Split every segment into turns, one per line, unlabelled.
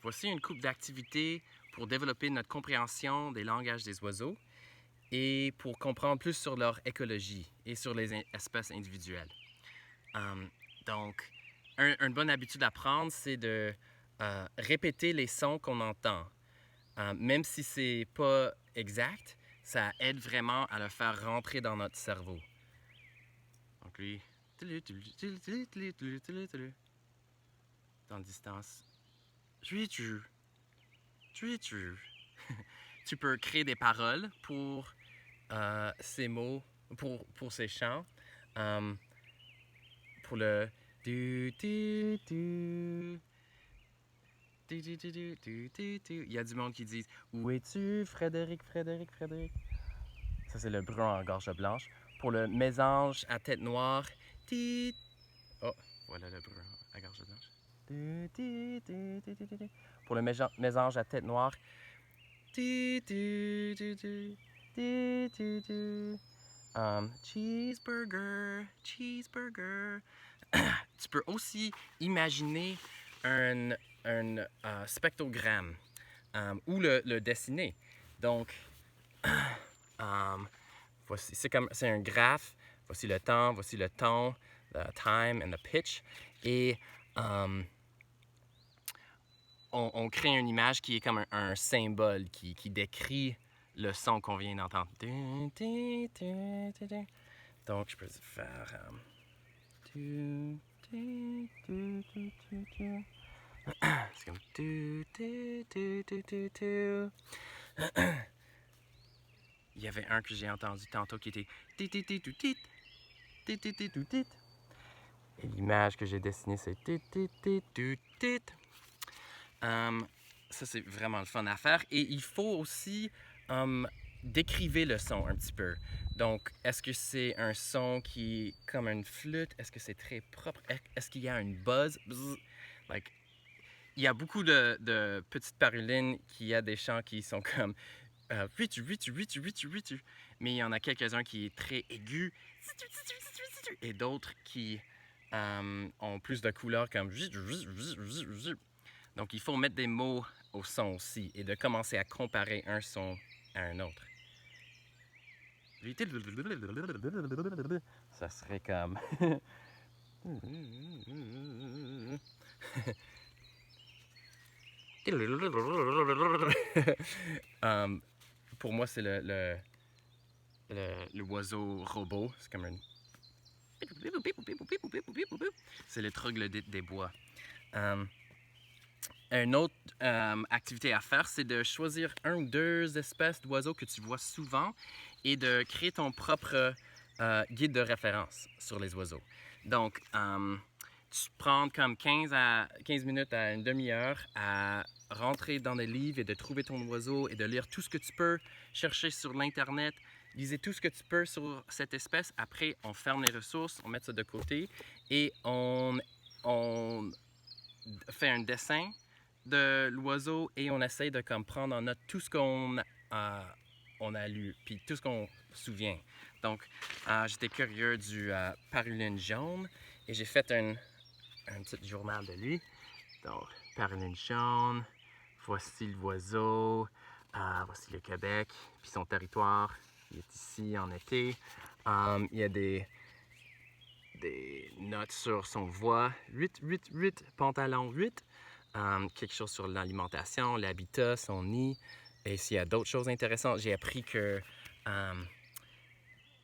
voici une couple d'activités pour développer notre compréhension des langages des oiseaux et pour comprendre plus sur leur écologie et sur les espèces individuelles. Donc, une bonne habitude à prendre, c'est de répéter les sons qu'on entend. Même si c'est pas exact, ça aide vraiment à le faire rentrer dans notre cerveau. Donc lui, dans distance, tu peux créer des paroles pour ces mots, pour ces chants. Pour le il y a du monde qui dit où es-tu, Frédéric, Frédéric, Frédéric. Ça, c'est le brun en gorge blanche. Pour le mésange à tête noire, oh, voilà le brun à gorge blanche. Pour le mésange à tête noire, cheeseburger, cheeseburger. Tu peux aussi imaginer un spectrogramme ou le dessiner. Donc, voici, c'est un graphe. Voici le temps, voici le ton, the time and the pitch. Et on crée une image qui est comme un symbole qui décrit le son qu'on vient d'entendre. Donc, je peux faire... c'est comme... Il y avait un que j'ai entendu tantôt qui était... Et l'image que j'ai dessinée, c'est... Ça, c'est vraiment le fun à faire. Et il faut aussi décriver le son un petit peu. Donc, est-ce que c'est un son qui est comme une flûte? Est-ce que c'est très propre? Est-ce qu'il y a une buzz? Bzz. Like, il y a beaucoup de petites parulines qui a des chants qui sont comme mais il y en a quelques-uns qui est très aigu et d'autres qui ont plus de couleurs comme donc il faut mettre des mots au son aussi et de commencer à comparer un son à un autre. Ça serait comme pour moi, c'est l'oiseau robot. C'est comme un... C'est le troglodyte des bois. Une autre activité à faire, c'est de choisir un ou deux espèces d'oiseaux que tu vois souvent et de créer ton propre guide de référence sur les oiseaux. Donc, tu prends comme 15 minutes à une demi-heure à rentrer dans des livres et de trouver ton oiseau et de lire tout ce que tu peux, chercher sur l'Internet, lisez tout ce que tu peux sur cette espèce. Après, on ferme les ressources, on met ça de côté et on fait un dessin de l'oiseau et on essaye de comme prendre en note tout ce qu'on a lu, puis tout ce qu'on se souvient. Donc, j'étais curieux du paruline jaune et j'ai fait un petit journal de lui. Donc, paruline jaune, voici l'oiseau, voici le Québec, puis son territoire, il est ici en été. Il y a des notes sur son voix, 8, pantalon 8, quelque chose sur l'alimentation, l'habitat, son nid. Et s'il y a d'autres choses intéressantes, j'ai appris que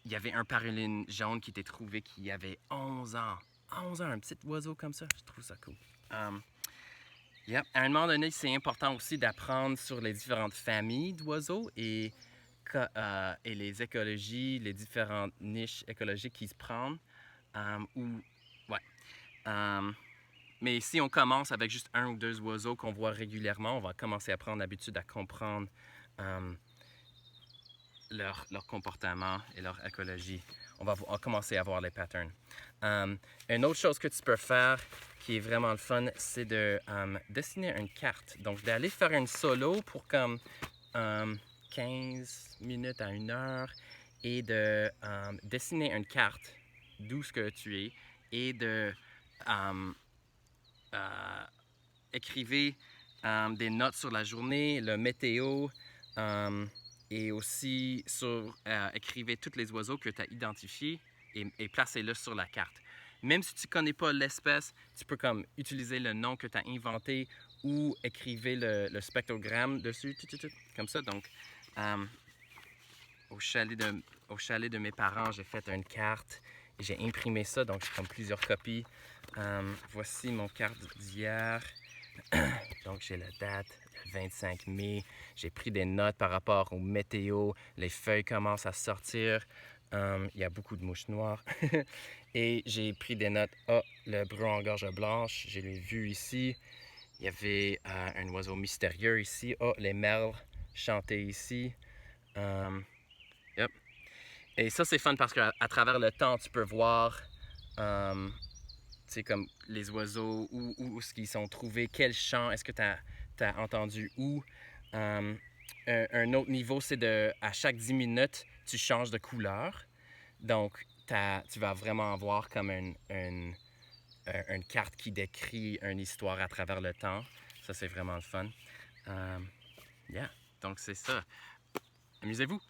il y avait un paruline jaune qui était trouvé qui avait 11 ans. 11 ans, un petit oiseau comme ça, je trouve ça cool. Yep. À un moment donné, c'est important aussi d'apprendre sur les différentes familles d'oiseaux et les écologies, les différentes niches écologiques qui se prennent. Mais si on commence avec juste un ou deux oiseaux qu'on voit régulièrement, on va commencer à prendre l'habitude à comprendre leur comportement et leur écologie. On va commencer à voir les patterns. Une autre chose que tu peux faire qui est vraiment le fun, c'est de dessiner une carte. Donc, d'aller faire une solo pour comme 15 minutes à 1 heure et de dessiner une carte d'où ce que tu es et de écrivez des notes sur la journée, le météo, et aussi écrivez tous les oiseaux que tu as identifiés et placez-les sur la carte. Même si tu ne connais pas l'espèce, tu peux comme utiliser le nom que tu as inventé ou écrivez le spectrogramme dessus, comme ça. Donc, au chalet de mes parents, j'ai fait une carte et j'ai imprimé ça, donc j'ai comme plusieurs copies. Voici mon carte d'hier. Donc, j'ai la date, le 25 mai. J'ai pris des notes par rapport au météo. Les feuilles commencent à sortir. Il y a beaucoup de mouches noires. Et j'ai pris des notes. Ah, le brun en gorge blanche, je l'ai vu ici. Il y avait un oiseau mystérieux ici. Oh, les merles chantaient ici. Yep. Et ça, c'est fun parce qu'à travers le temps, tu peux voir comme les oiseaux, où est-ce qu'ils sont trouvés, quel chant est-ce que tu as entendu où. Un autre niveau, c'est à chaque 10 minutes, tu changes de couleur. Donc, tu vas vraiment avoir comme une carte qui décrit une histoire à travers le temps. Ça, c'est vraiment le fun. Yeah, donc c'est ça. Amusez-vous!